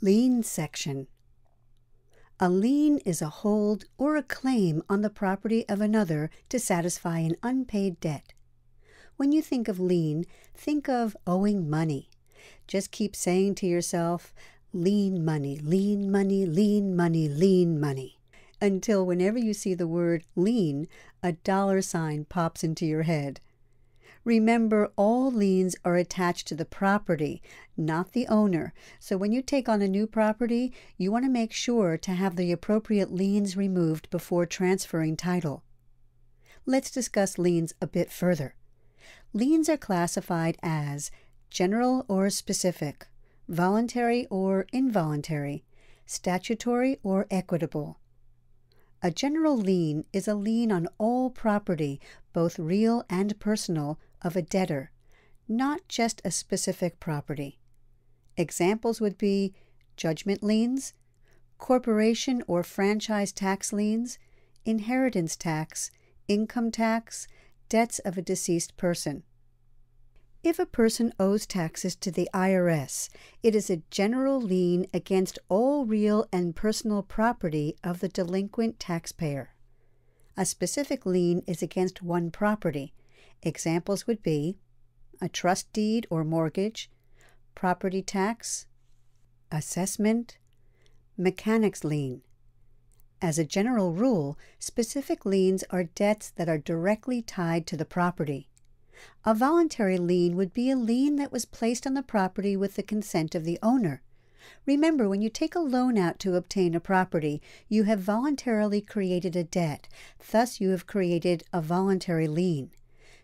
Lien section. A lien is a hold or a claim on the property of another to satisfy an unpaid debt. When you think of lien, think of owing money. Just keep saying to yourself, lien money, lien money, lien money, lien money, until whenever you see the word lien, a $sign pops into your head. Remember, all liens are attached to the property, not the owner. So when you take on a new property, you want to make sure to have the appropriate liens removed before transferring title. Let's discuss liens a bit further. Liens are classified as general or specific, voluntary or involuntary, statutory or equitable. A general lien is a lien on all property, both real and personal, of a debtor, not just a specific property. Examples would be judgment liens, corporation or franchise tax liens, inheritance tax, income tax, debts of a deceased person. If a person owes taxes to the IRS, it is a general lien against all real and personal property of the delinquent taxpayer. A specific lien is against one property. Examples would be a trust deed or mortgage, property tax, assessment, mechanic's lien. As a general rule, specific liens are debts that are directly tied to the property. A voluntary lien would be a lien that was placed on the property with the consent of the owner. Remember, when you take a loan out to obtain a property, you have voluntarily created a debt. Thus, you have created a voluntary lien.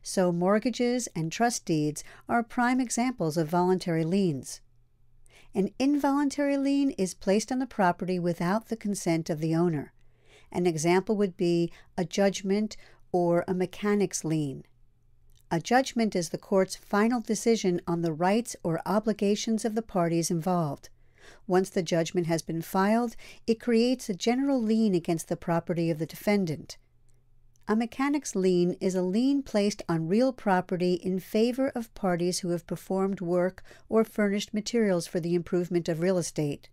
So mortgages and trust deeds are prime examples of voluntary liens. An involuntary lien is placed on the property without the consent of the owner. An example would be a judgment or a mechanic's lien. A judgment is the court's final decision on the rights or obligations of the parties involved. Once the judgment has been filed, it creates a general lien against the property of the defendant. A mechanic's lien is a lien placed on real property in favor of parties who have performed work or furnished materials for the improvement of real estate.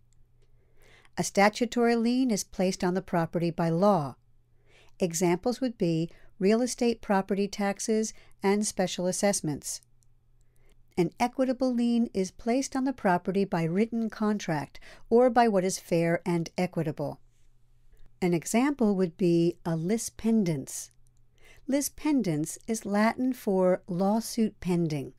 A statutory lien is placed on the property by law. Examples would be real estate property taxes and special assessments. An equitable lien is placed on the property by written contract or by what is fair and equitable. An example would be a lis pendens. Lis pendens is Latin for lawsuit pending.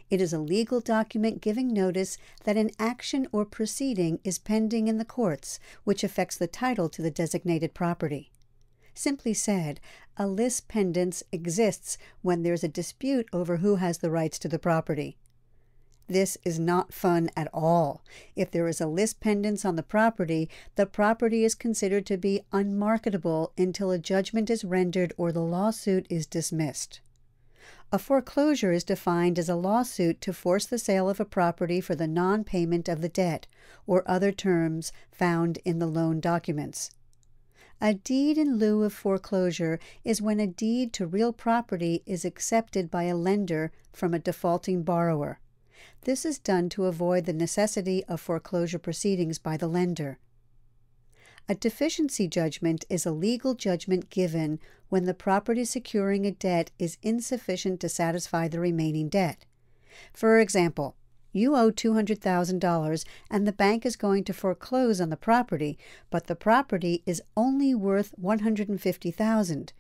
It is a legal document giving notice that an action or proceeding is pending in the courts, which affects the title to the designated property. Simply said, a lis pendens exists when there's a dispute over who has the rights to the property. This is not fun at all. If there is a lis pendens on the property is considered to be unmarketable until a judgment is rendered or the lawsuit is dismissed. A foreclosure is defined as a lawsuit to force the sale of a property for the non-payment of the debt, or other terms found in the loan documents. A deed in lieu of foreclosure is when a deed to real property is accepted by a lender from a defaulting borrower. This is done to avoid the necessity of foreclosure proceedings by the lender. A deficiency judgment is a legal judgment given when the property securing a debt is insufficient to satisfy the remaining debt. For example, you owe $200,000 and the bank is going to foreclose on the property, but the property is only worth $150,000.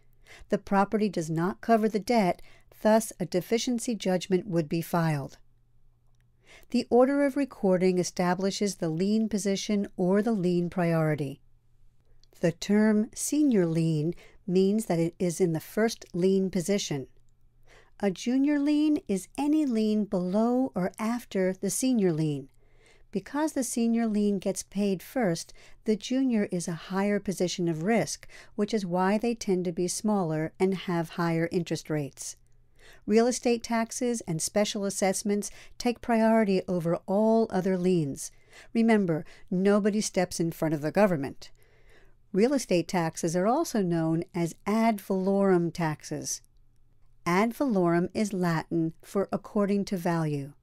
The property does not cover the debt, thus a deficiency judgment would be filed. The order of recording establishes the lien position or the lien priority. The term senior lien means that it is in the first lien position. A junior lien is any lien below or after the senior lien. Because the senior lien gets paid first, the junior is a higher position of risk, which is why they tend to be smaller and have higher interest rates. Real estate taxes and special assessments take priority over all other liens. Remember, nobody steps in front of the government. Real estate taxes are also known as ad valorem taxes. Ad valorem is Latin for according to value.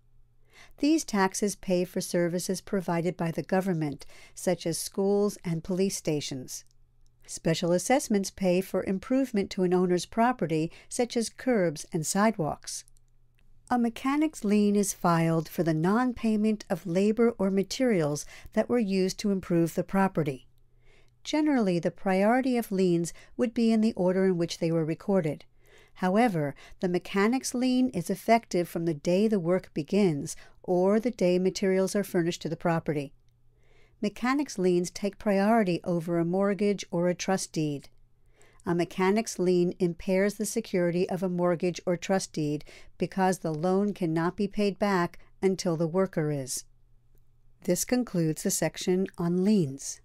These taxes pay for services provided by the government, such as schools and police stations. Special assessments pay for improvement to an owner's property, such as curbs and sidewalks. A mechanic's lien is filed for the non-payment of labor or materials that were used to improve the property. Generally, the priority of liens would be in the order in which they were recorded. However, the mechanic's lien is effective from the day the work begins or the day materials are furnished to the property. Mechanic's liens take priority over a mortgage or a trust deed. A mechanic's lien impairs the security of a mortgage or trust deed because the loan cannot be paid back until the worker is. This concludes the section on liens.